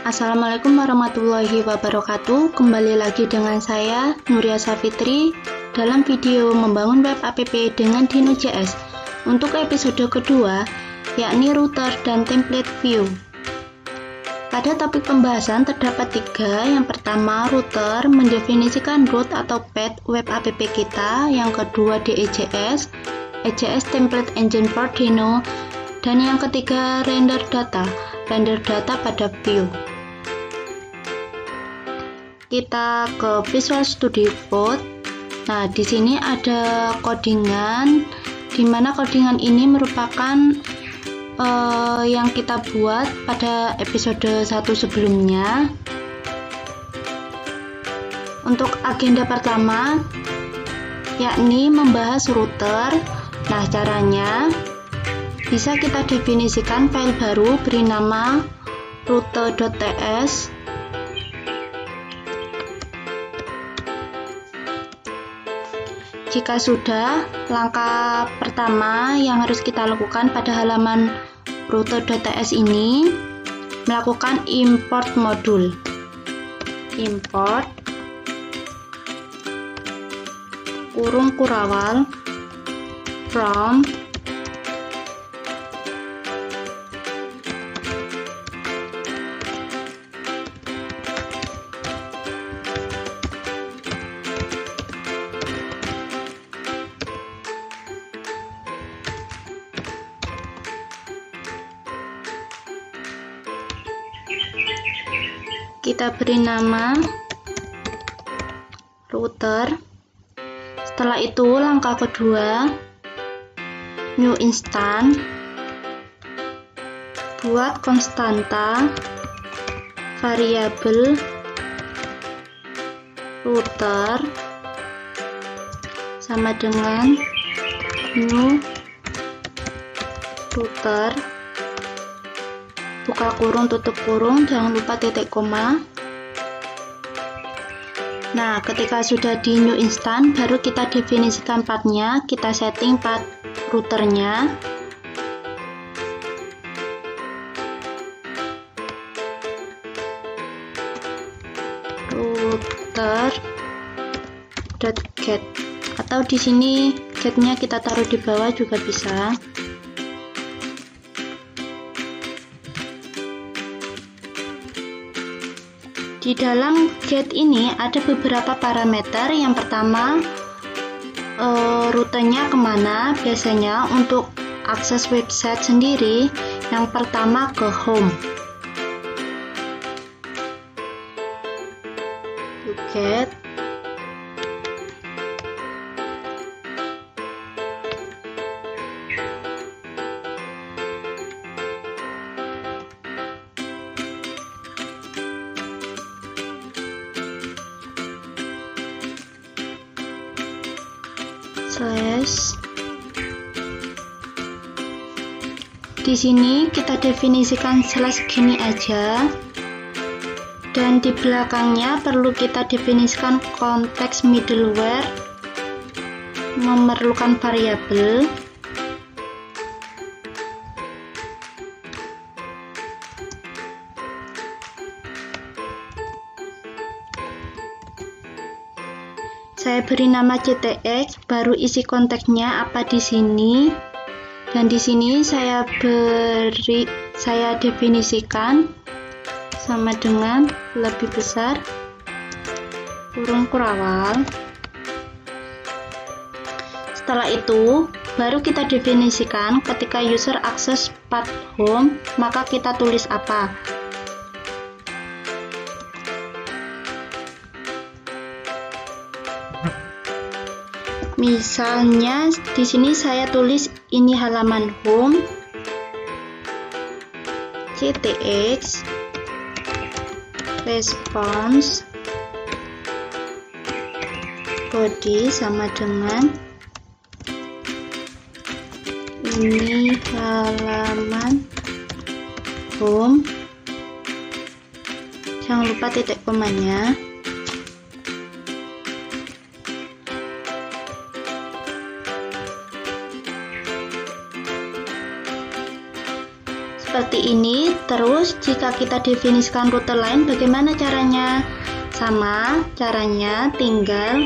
Assalamualaikum warahmatullahi wabarakatuh. Kembali lagi dengan saya Nuria Safitri dalam video membangun web app dengan Dino.js untuk episode kedua, yakni router dan template view. Pada topik pembahasan terdapat tiga. Yang pertama, router mendefinisikan root atau path web app kita. Yang kedua, DE.js, EJS template engine for Dino. Dan yang ketiga, render data pada view. Kita ke Visual Studio Code. Nah, di sini ada codingan, di mana codingan ini merupakan yang kita buat pada episode 1 sebelumnya. Untuk agenda pertama, yakni membahas router. Nah, caranya bisa kita definisikan file baru beri nama route.ts. Jika sudah, langkah pertama yang harus kita lakukan pada halaman route.ts ini melakukan import modul. Import kurung kurawal from kita beri nama router. Setelah itu langkah kedua, new instance, buat konstanta variabel router sama dengan new router, buka kurung tutup kurung, jangan lupa titik koma. Nah, ketika sudah di new instance, baru kita definisikan pathnya, kita setting path routernya. Router.get, atau di sini getnya kita taruh di bawah juga bisa. Di dalam get ini ada beberapa parameter. Yang pertama, rutenya kemana. Biasanya untuk akses website sendiri, yang pertama ke home. To get slash. Di sini kita definisikan slash gini aja, dan di belakangnya perlu kita definisikan konteks middleware, memerlukan variabel. Saya beri nama ctx, baru isi konteksnya apa di sini. Dan di sini saya definisikan sama dengan lebih besar kurung kurawal. Setelah itu, baru kita definisikan ketika user akses path home, maka kita tulis apa. Misalnya di sini saya tulis ini halaman home, ctx response body sama dengan ini halaman home, jangan lupa titik komanya. seperti ini. Terus jika kita definisikan router lain, bagaimana caranya? Sama caranya, tinggal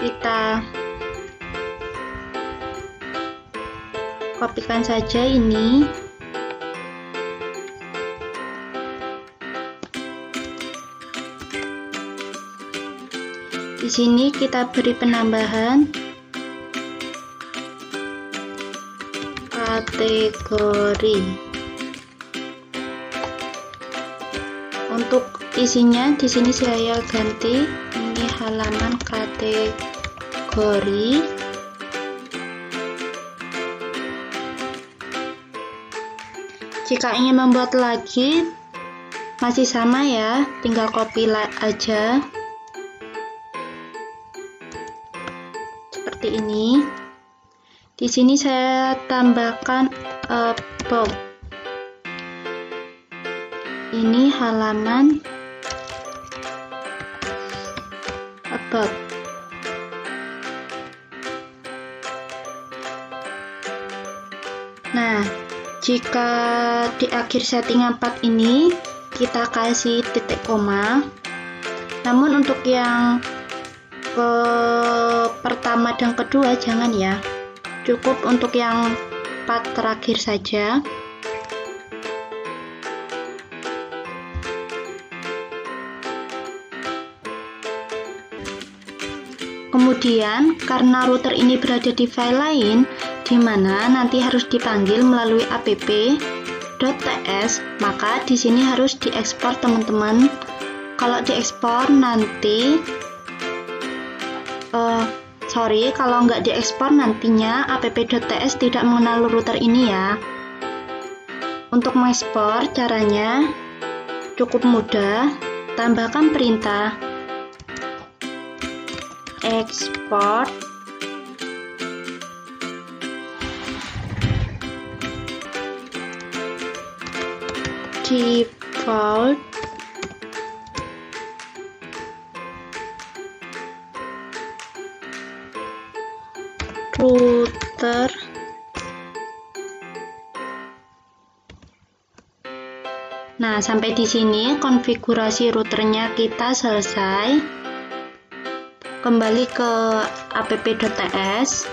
kita kopikan saja ini. Di sini kita beri penambahan kategori. Untuk isinya di sini saya ganti ini halaman kategori. Jika ingin membuat lagi masih sama ya, tinggal copy aja seperti ini. Di sini saya tambahkan about. Ini halaman about. Nah, jika di akhir settingan 4 ini kita kasih titik koma. Namun untuk yang ke pertama dan kedua jangan ya. Cukup untuk yang 4 terakhir saja. Kemudian karena router ini berada di file lain di mana nanti harus dipanggil melalui app.ts, maka di sini harus diekspor teman-teman. Kalau diekspor nanti kalau nggak diekspor nantinya app.ts tidak mengenal router ini ya. Untuk mengekspor caranya cukup mudah, tambahkan perintah export default router Nah, sampai di sini konfigurasi routernya kita selesai. Kembali ke app.ts.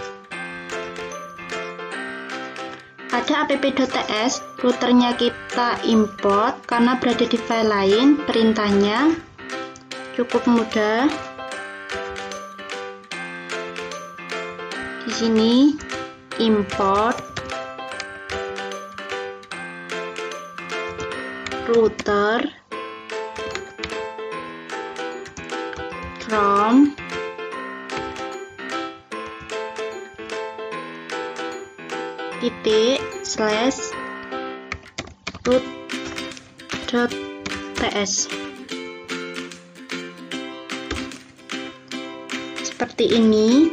Pada app.ts, routernya kita import karena berada di file lain. Perintahnya cukup mudah. Di sini import router from /root.ts. Seperti ini.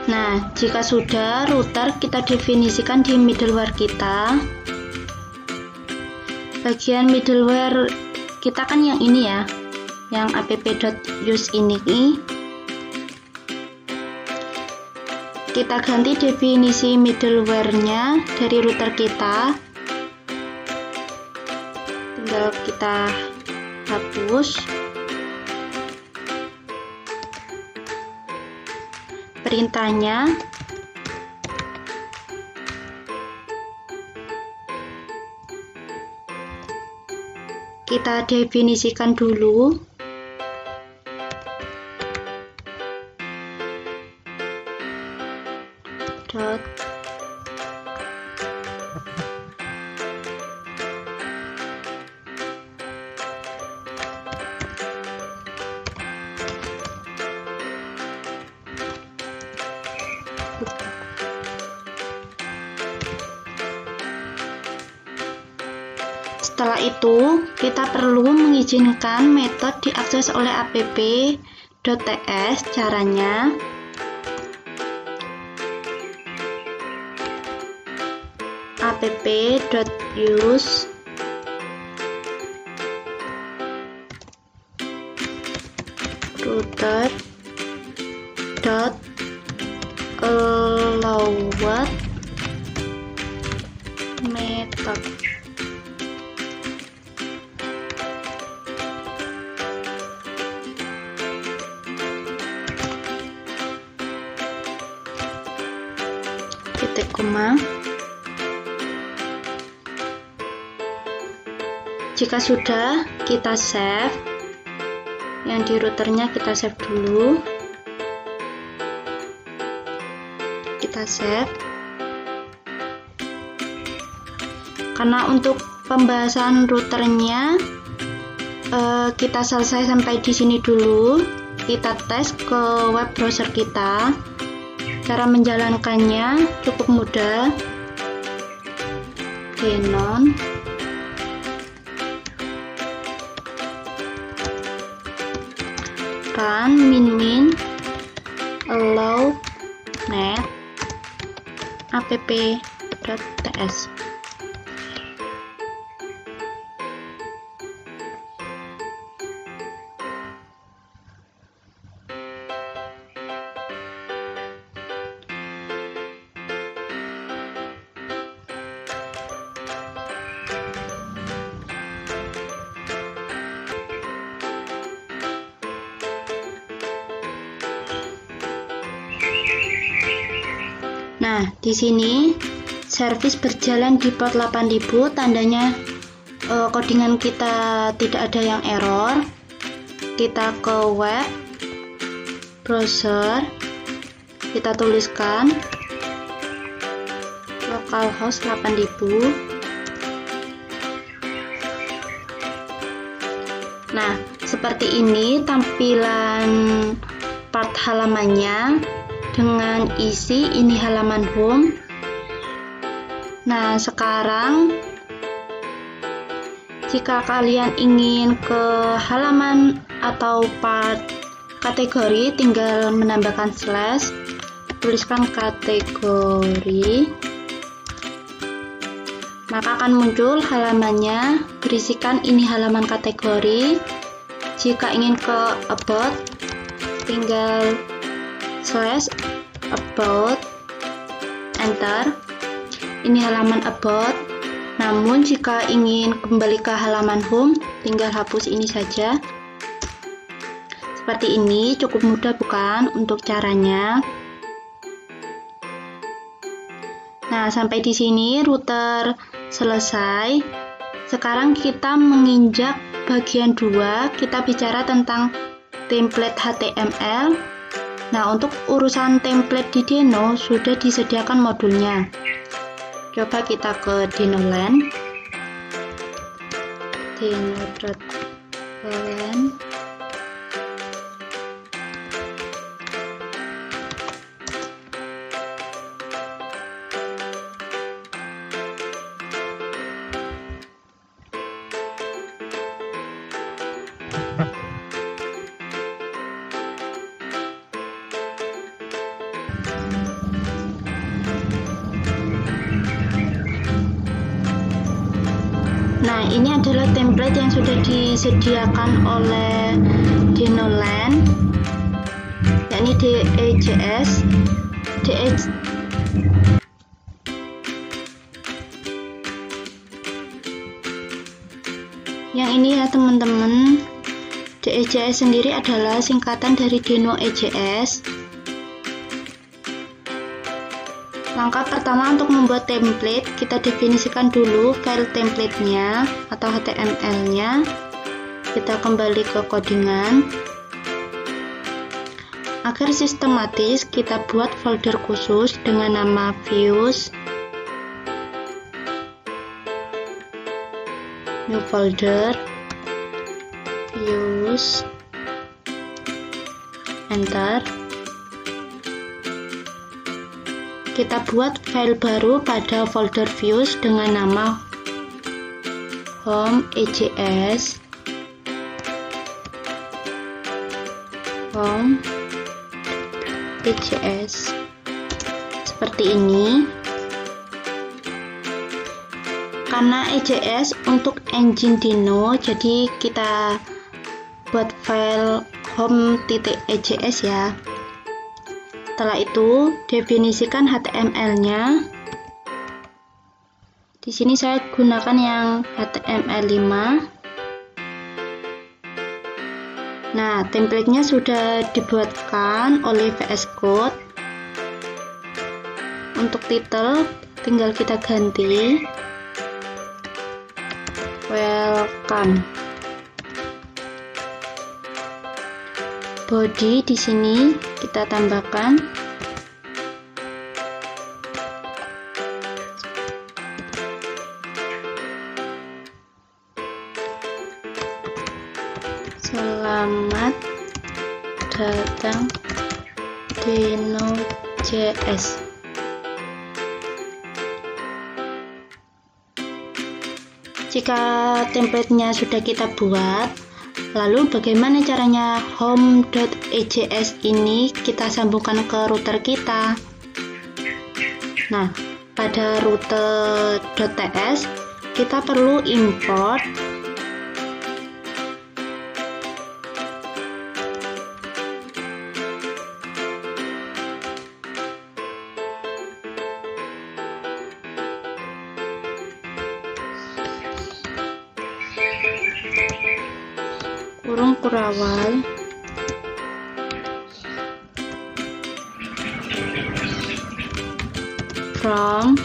Nah, jika sudah router, kita definisikan di middleware kita. Bagian middleware kita kan yang ini ya, yang app.use ini. Kita ganti definisi middleware-nya dari router kita. Tinggal kita hapus. Perintahnya kita definisikan dulu. Setelah itu, kita perlu mengizinkan metode diakses oleh app.ts. Caranya, app.use router.allowed stop. Titik koma. Jika sudah, kita save. Yang di routernya kita save dulu. Kita save. Karena untuk pembahasan routernya kita selesai sampai di sini dulu. Kita tes ke web browser kita. Cara menjalankannya cukup mudah. Denon run min allow net app.ts. Nah, di sini servis berjalan di port 8000, tandanya codingan kita tidak ada yang error. Kita ke web browser, kita tuliskan localhost 8000. Nah, seperti ini tampilan part halamannya. Dengan isi ini halaman home. Nah, sekarang jika kalian ingin ke halaman atau part kategori, tinggal menambahkan slash, tuliskan kategori, maka akan muncul halamannya berisikan ini halaman kategori. Jika ingin ke about, tinggal slash about, enter. Ini halaman about. Namun jika ingin kembali ke halaman home, tinggal hapus ini saja. Seperti ini, cukup mudah bukan untuk caranya? Nah, sampai di sini router selesai. Sekarang kita menginjak bagian 2, kita bicara tentang template HTML. Nah, untuk urusan template di Deno sudah disediakan modulnya. Coba kita ke Denoland. Deno.land. Nah, ini adalah template yang sudah disediakan oleh Denoland, yakni DEJS. Yang ini ya teman-teman, DEJS sendiri adalah singkatan dari Deno EJS. Langkah pertama untuk membuat template, kita definisikan dulu file template-nya atau HTML-nya. Kita kembali ke codingan. Agar sistematis, kita buat folder khusus dengan nama views. New folder, views, enter. Kita buat file baru pada folder views dengan nama home EJS, home EJS, seperti ini. Karena EJS untuk engine Deno, jadi kita buat file home.ejs ya. Setelah itu, definisikan HTML-nya. Di sini saya gunakan yang HTML5. Nah, template-nya sudah dibuatkan oleh VS Code. Untuk title tinggal kita ganti welcome. Body di sini kita tambahkan selamat datang di Node.js. Jika template-nya sudah kita buat, lalu bagaimana caranya home.js ini kita sambungkan ke router kita? Nah, pada route.ts kita perlu import kurung kurawal from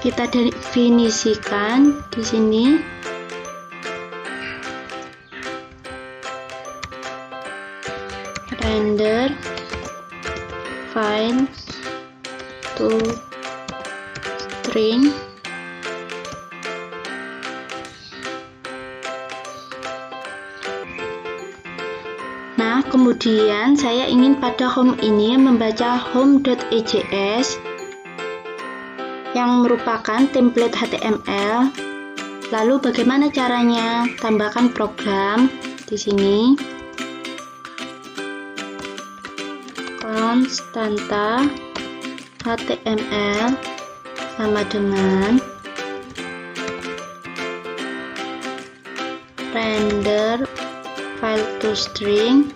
kita definisikan di sini render file to string Nah, kemudian saya ingin pada home ini membaca home.js yang merupakan template HTML. Lalu bagaimana caranya? Tambahkan program di sini. Konstanta HTML sama dengan render file to string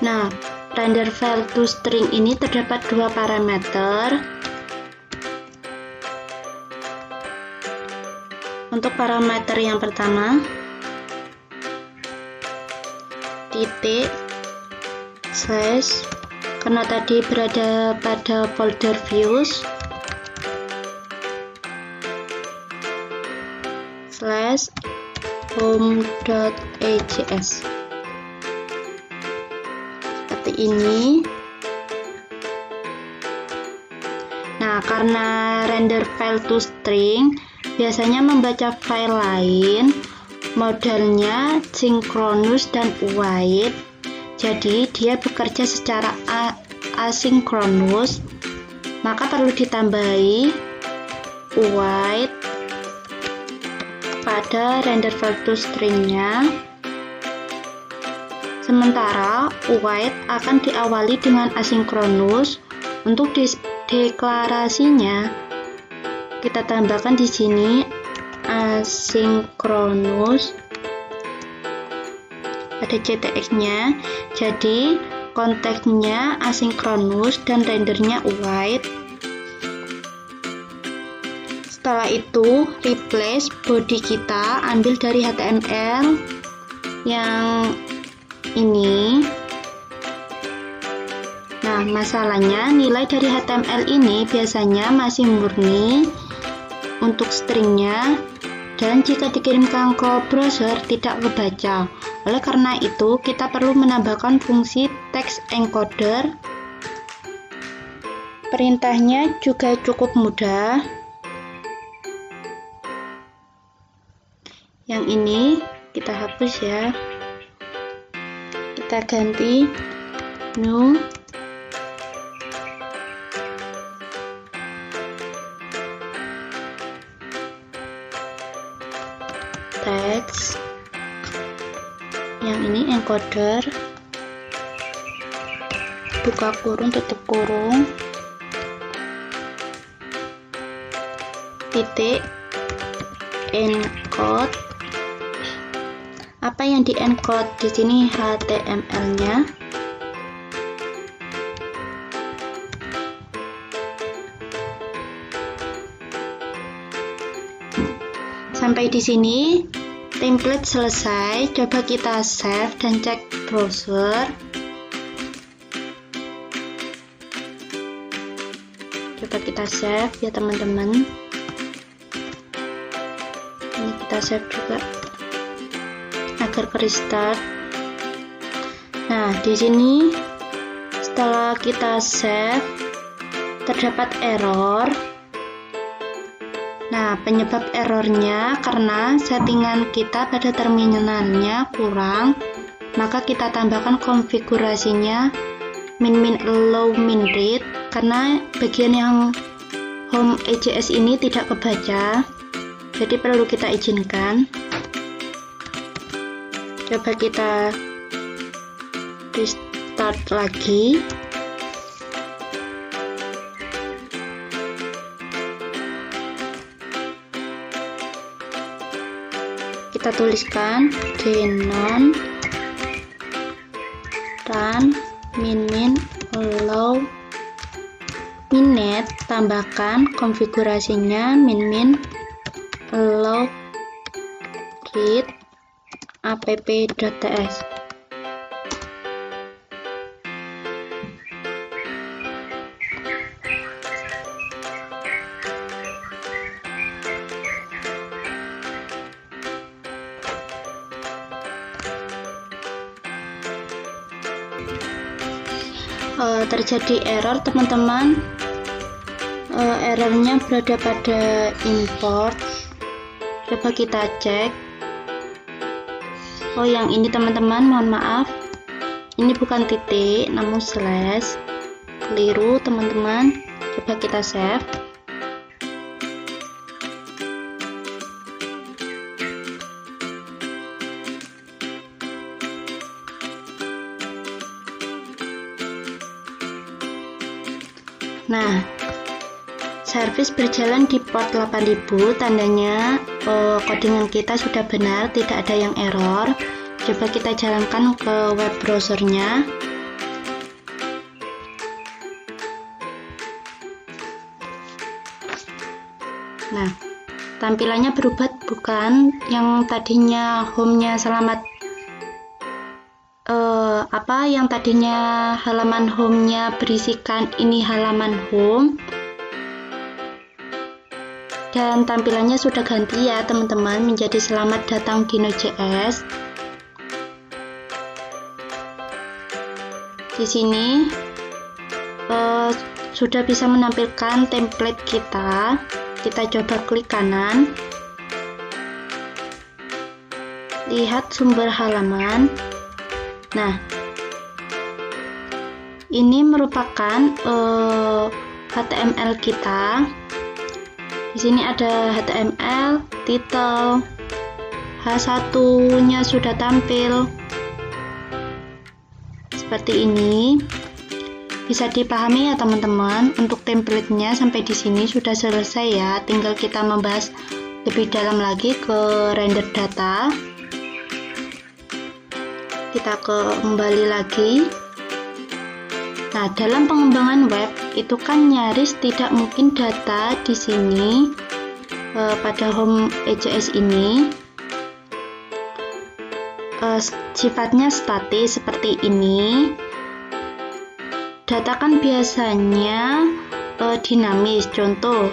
Nah, render file to string ini terdapat dua parameter. Untuk parameter yang pertama, titik slash, karena tadi berada pada folder views, slash home.js. Seperti ini. Nah, karena render file to string biasanya membaca file lain, modelnya sinkronus dan await, jadi dia bekerja secara asinkronus, maka perlu ditambahi await pada render file to stringnya. Sementara await akan diawali dengan asinkronus. Untuk deklarasinya kita tambahkan di sini asinkronus, ada ctx-nya, jadi konteksnya asinkronus dan rendernya await. Setelah itu replace body kita, ambil dari HTML yang ini. Nah, Nah, masalahnya nilai dari HTML ini biasanya masih murni untuk stringnya, dan jika dikirimkan ke browser tidak kebaca. Oleh karena itu, kita perlu menambahkan fungsi text encoder. Perintahnya juga cukup mudah. Yang ini kita hapus ya. Kita ganti new text, yang ini encoder, buka kurung tutup kurung, titik encode. Apa yang di encode di sini? HTML-nya. Sampai di sini template selesai. Coba kita save dan cek browser. Coba kita save ya teman-teman. Ini kita save juga agar ke restart. Nah, di sini setelah kita save terdapat error. Nah, penyebab errornya karena settingan kita pada terminalnya kurang, maka kita tambahkan konfigurasinya min allow min read, karena bagian yang home EJS ini tidak kebaca, jadi perlu kita izinkan. Coba kita restart lagi. Kita tuliskan denon run min allow minnet, tambahkan konfigurasinya min allow read app.ts. Terjadi error teman-teman. Errornya berada pada import. Coba kita cek. Oh, yang ini teman-teman, mohon maaf, ini bukan titik namun slash, keliru teman-teman. Coba kita save. Nah, servis berjalan di port 8000, tandanya codingan kita sudah benar, tidak ada yang error. Coba kita jalankan ke web browsernya. Nah, tampilannya berubah, bukan? Yang tadinya home-nya selamat, yang tadinya halaman home-nya berisikan ini halaman home, dan tampilannya sudah ganti ya teman-teman, menjadi selamat datang di Node.js. Di sini sudah bisa menampilkan template kita. Kita coba klik kanan, lihat sumber halaman. Nah, ini merupakan HTML kita. Di sini ada HTML, title, H1-nya sudah tampil seperti ini. Bisa dipahami ya teman-teman. Untuk template-nya sampai di sini sudah selesai ya. Tinggal kita membahas lebih dalam lagi ke render data. Kita kembali lagi. Nah, dalam pengembangan web itu kan nyaris tidak mungkin data di sini pada home EJS ini sifatnya statis seperti ini. data kan biasanya dinamis. Contoh,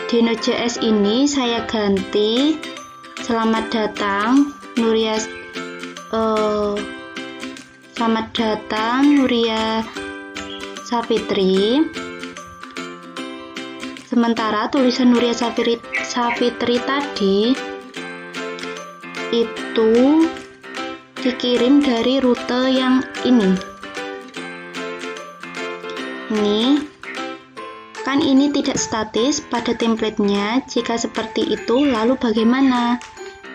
di Node.js ini saya ganti selamat datang Nuria Savitri. Sementara tulisan Nuria Savitri tadi itu dikirim dari rute yang ini. Kan ini tidak statis pada templatenya. Jika seperti itu, lalu bagaimana?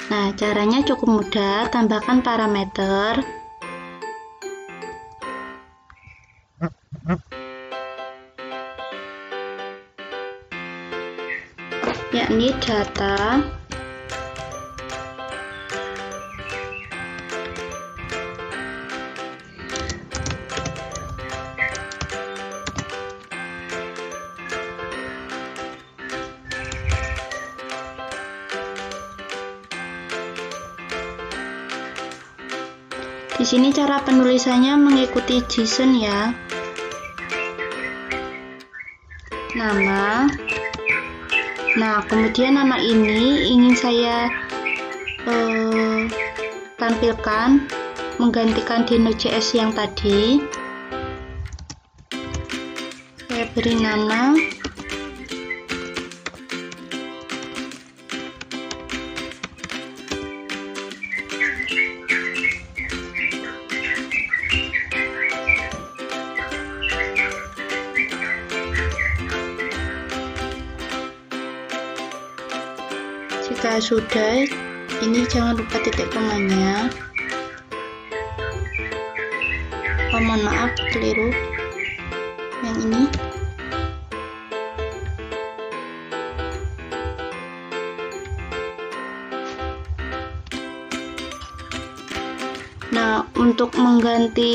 Nah, caranya cukup mudah. Tambahkan parameter yakni data Di sini cara penulisannya mengikuti JSON ya. Nama. Nah, kemudian nama ini ingin saya tampilkan menggantikan di Node.js yang tadi. Saya beri nama Jika sudah, ini jangan lupa titik komanya. Mohon maaf, keliru. Yang ini. Nah, untuk mengganti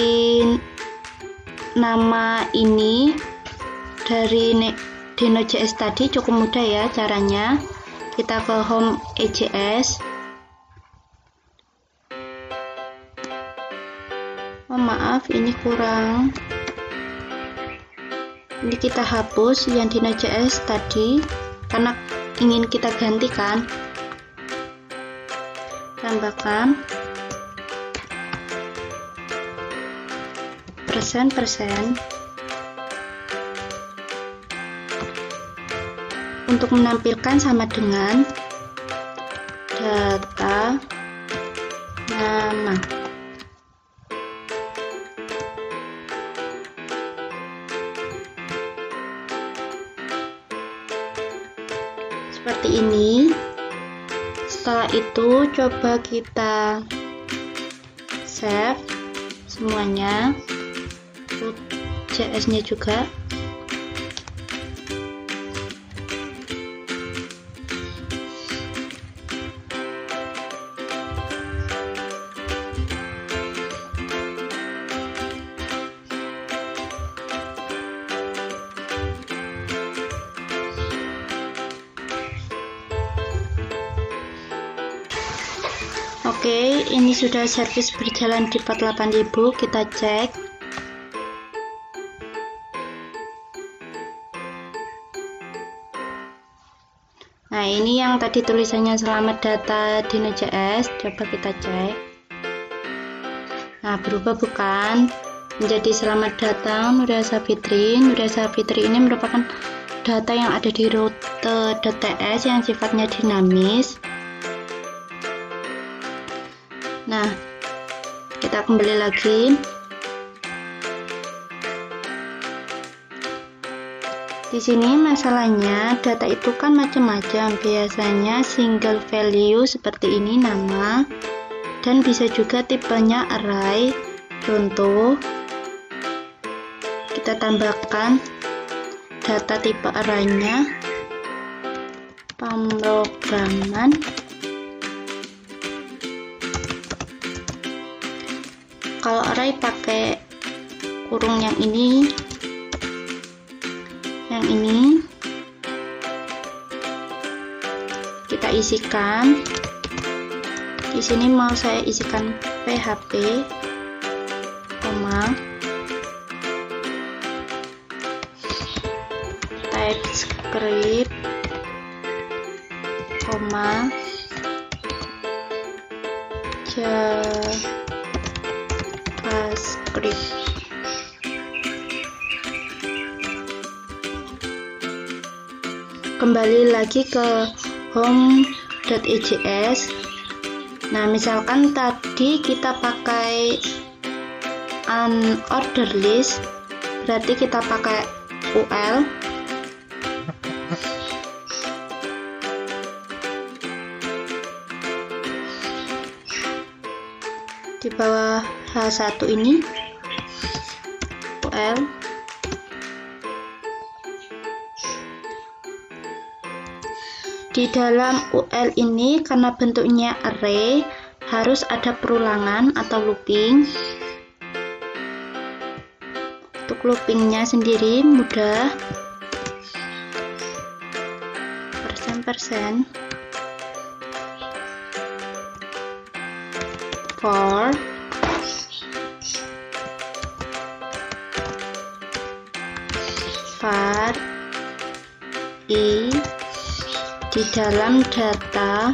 nama ini dari di Node.js tadi cukup mudah ya caranya. Kita ke home EJS. Oh maaf, ini kurang. Ini kita hapus yang di Node.js tadi karena ingin kita gantikan. Tambahkan persen. Untuk menampilkan sama dengan data nama. Seperti ini. Setelah itu coba kita save semuanya, JS-nya juga. Oke, ini sudah servis berjalan di port 8000, kita cek. Nah, ini yang tadi tulisannya selamat data di Node.js, coba kita cek. Nah, berubah bukan? Menjadi selamat datang Nuria Savitri. Nuria Savitri ini merupakan data yang ada di rute.ts yang sifatnya dinamis. Nah, kita kembali lagi. Di sini masalahnya data itu kan macam-macam. Biasanya single value seperti ini nama, dan bisa juga tipenya array. Contoh, kita tambahkan data tipe array-nya pemrograman. Kalau array pakai kurung yang ini, kita isikan. Di sini mau saya isikan PHP, koma. script, koma, JavaScript. Kembali lagi ke home.ijs. Nah, misalkan tadi kita pakai unorder list, berarti kita pakai UL. Di bawah H1 ini UL. Di dalam UL ini karena bentuknya array, harus ada perulangan atau looping. Untuk loopingnya sendiri mudah, %% for var I di dalam data.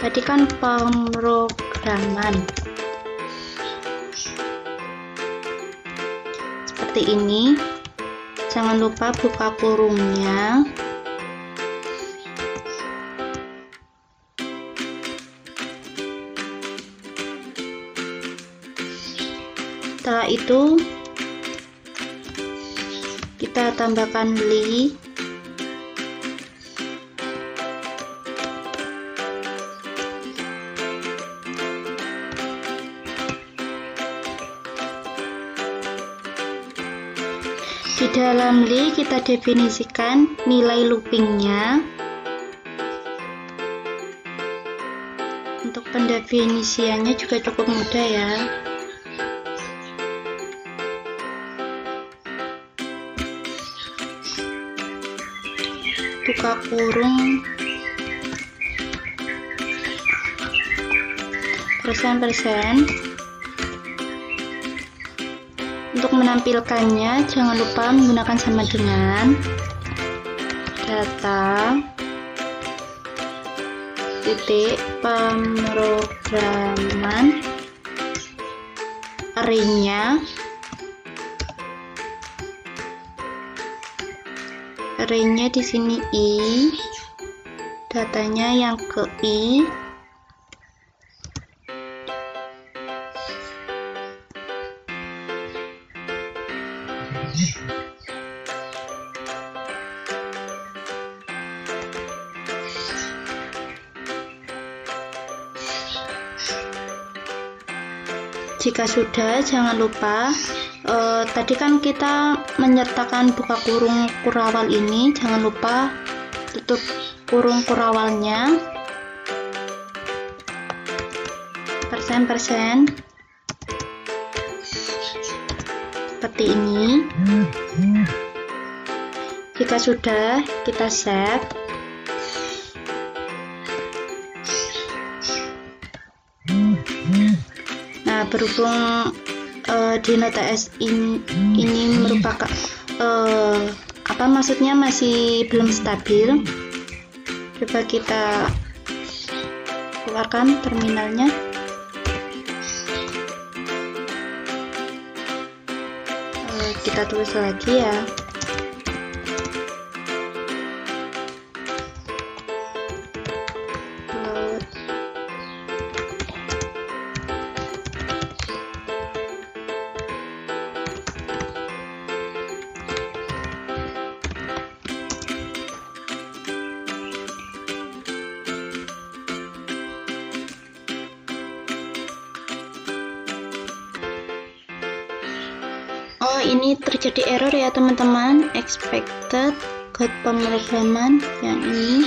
Tadi kan pemrograman seperti ini. Jangan lupa buka kurungnya. Setelah itu kita tambahkan li. Di dalam li kita definisikan nilai loopingnya. Untuk pendefinisiannya juga cukup mudah ya. Buka kurung %%. Untuk menampilkannya jangan lupa menggunakan sama dengan data titik pemrograman, array-nya di sini I, datanya yang ke I. Jika sudah, jangan lupa tadi kan kita menyertakan buka kurung kurawal ini, jangan lupa tutup kurung kurawalnya %% seperti ini. Jika sudah, kita save. Nah, berhubung Dino.ts ini merupakan maksudnya masih belum stabil, coba kita keluarkan terminalnya. Kita tulis lagi ya. Oh, ini terjadi error ya teman-teman. Expected code pemrograman yang ini.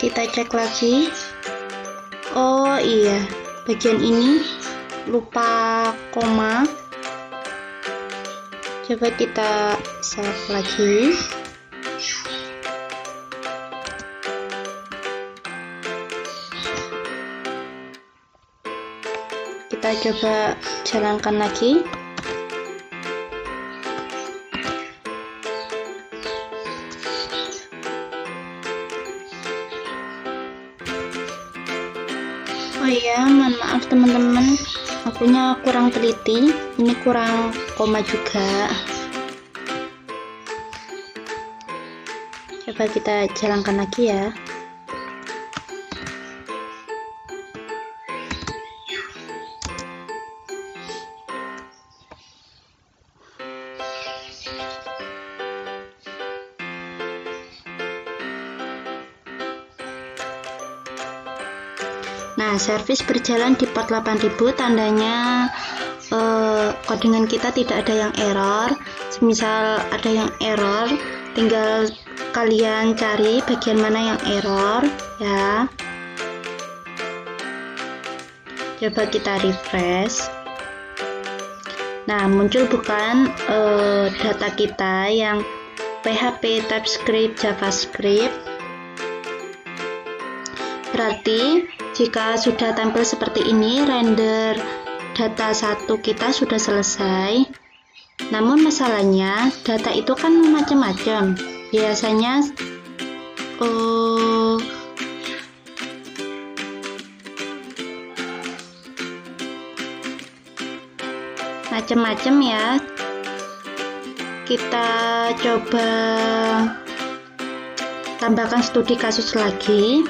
Kita cek lagi. Oh iya, bagian ini lupa koma. Coba kita save lagi. Kita coba jalankan lagi. Oh iya, mohon maaf teman-teman, akunya kurang teliti, ini kurang koma juga. Coba kita jalankan lagi ya. Nah, servis berjalan di port 8000, tandanya codingan kita tidak ada yang error. Semisal ada yang error, tinggal kalian cari bagian mana yang error ya. Coba kita refresh. Nah, muncul bukan data kita yang PHP, TypeScript, JavaScript. Berarti jika sudah tampil seperti ini, render data 1 kita sudah selesai. Namun masalahnya, data itu kan macam-macam. Biasanya macam-macam ya. Kita coba tambahkan studi kasus lagi.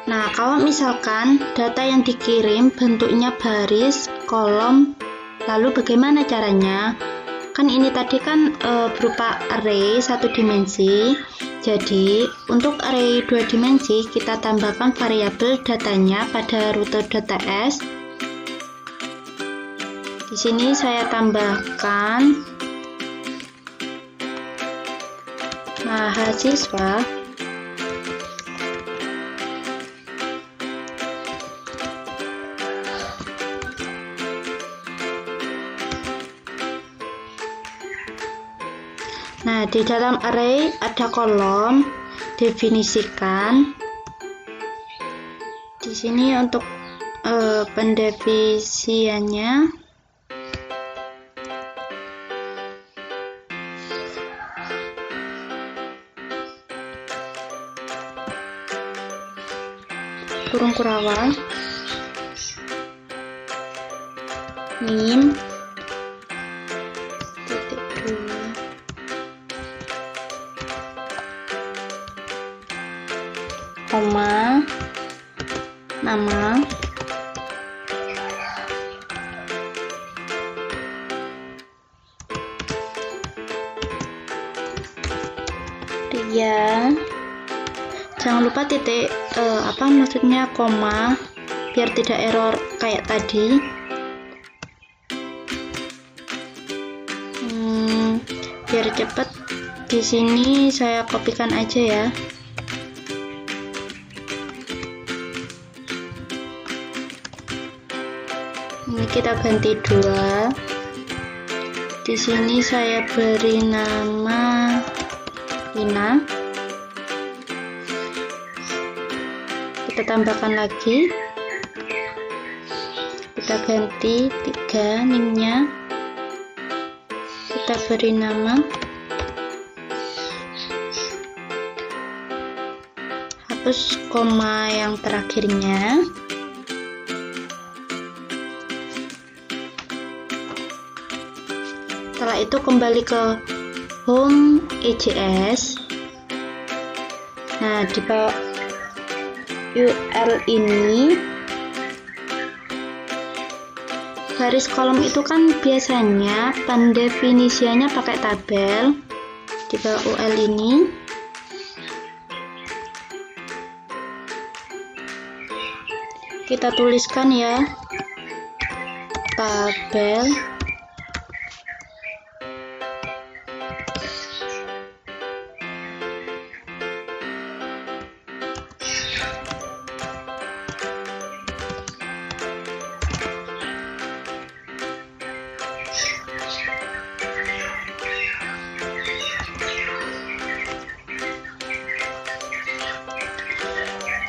Nah, kalau misalkan data yang dikirim bentuknya baris, kolom, lalu bagaimana caranya? Kan ini tadi kan berupa array 1 dimensi. Jadi, untuk array 2 dimensi, kita tambahkan variabel datanya pada router.s. Di sini saya tambahkan mahasiswa. Nah, di dalam array ada kolom, definisikan. Di sini untuk pendefinisiannya kurung kurawal, min koma, nama, Ria. Jangan lupa titik maksudnya koma, biar tidak error kayak tadi. Biar cepet, di sini saya kopikan aja ya. Ini kita ganti 2. Di sini saya beri nama Lina. Kita tambahkan lagi. Kita ganti 3 nimnya. Kita beri nama. Hapus koma yang terakhirnya. Setelah itu kembali ke home EJS. Nah, di bawah URL ini garis kolom itu kan biasanya pendefinisiannya pakai tabel. Di bawah URL ini kita tuliskan ya, tabel.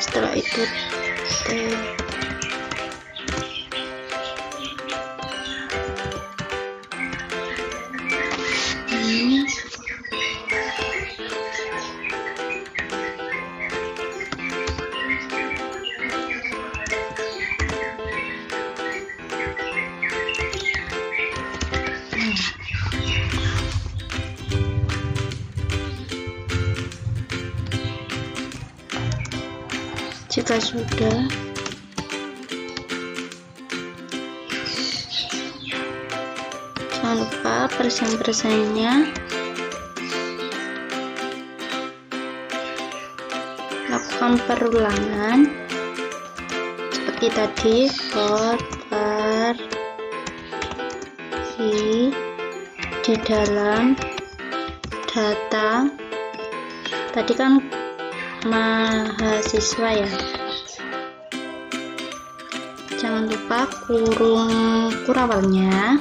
Setelah itu Jika sudah, jangan lupa persen-persennya. Lakukan perulangan seperti tadi, for var di dalam data. Tadi kan mahasiswa ya. Jangan lupa kurung kurawalnya.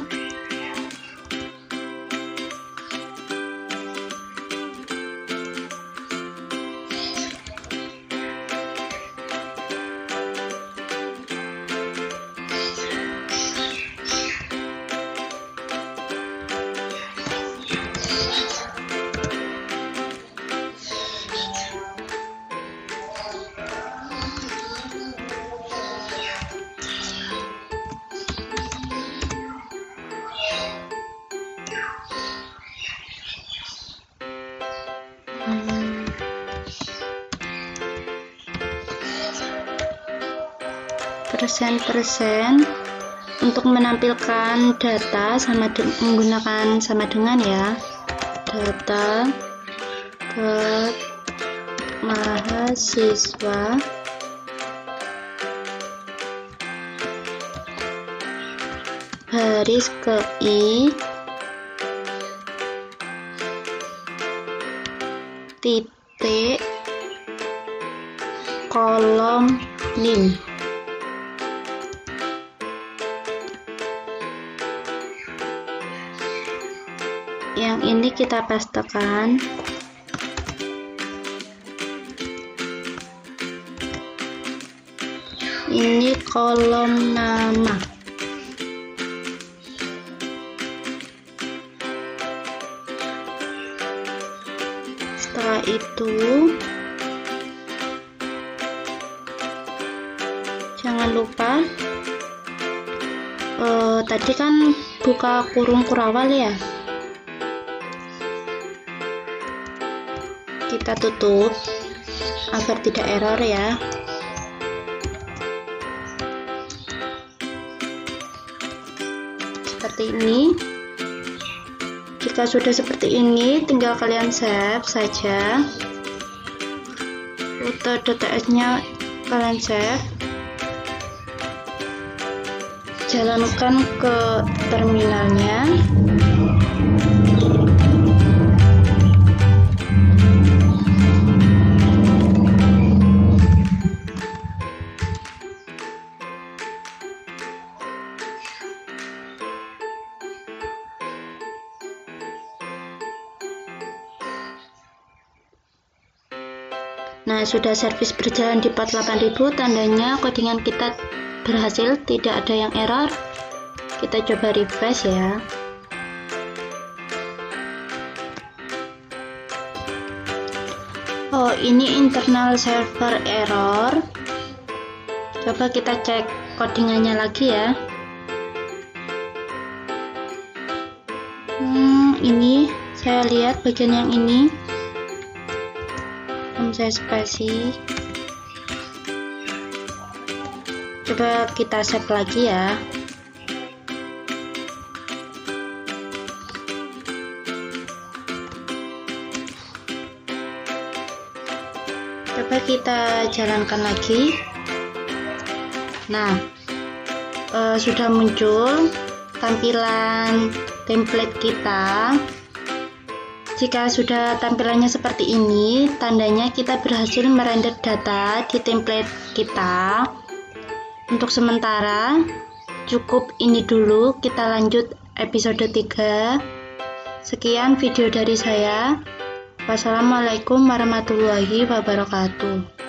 Persen untuk menampilkan data menggunakan sama dengan ya, data mahasiswa baris ke I titik kolom lim. Yang ini kita pastekan. Ini kolom nama. Setelah itu jangan lupa tadi kan buka kurung kurawal ya, kita tutup agar tidak error ya. Seperti ini. Jika sudah seperti ini, tinggal kalian save saja. Rute DTS nya kalian save, jalankan ke terminalnya. Nah, sudah servis berjalan di port 8000, tandanya codingan kita berhasil, tidak ada yang error. Kita coba refresh ya. Oh, ini internal server error. Coba kita cek codingannya lagi ya. Ini saya lihat bagian yang ini. Saya spasi. Coba kita save lagi ya. Coba kita jalankan lagi. Nah, sudah muncul tampilan template kita. Jika sudah tampilannya seperti ini, tandanya kita berhasil merender data di template kita. Untuk sementara, cukup ini dulu, kita lanjut episode 3. Sekian video dari saya. Wassalamualaikum warahmatullahi wabarakatuh.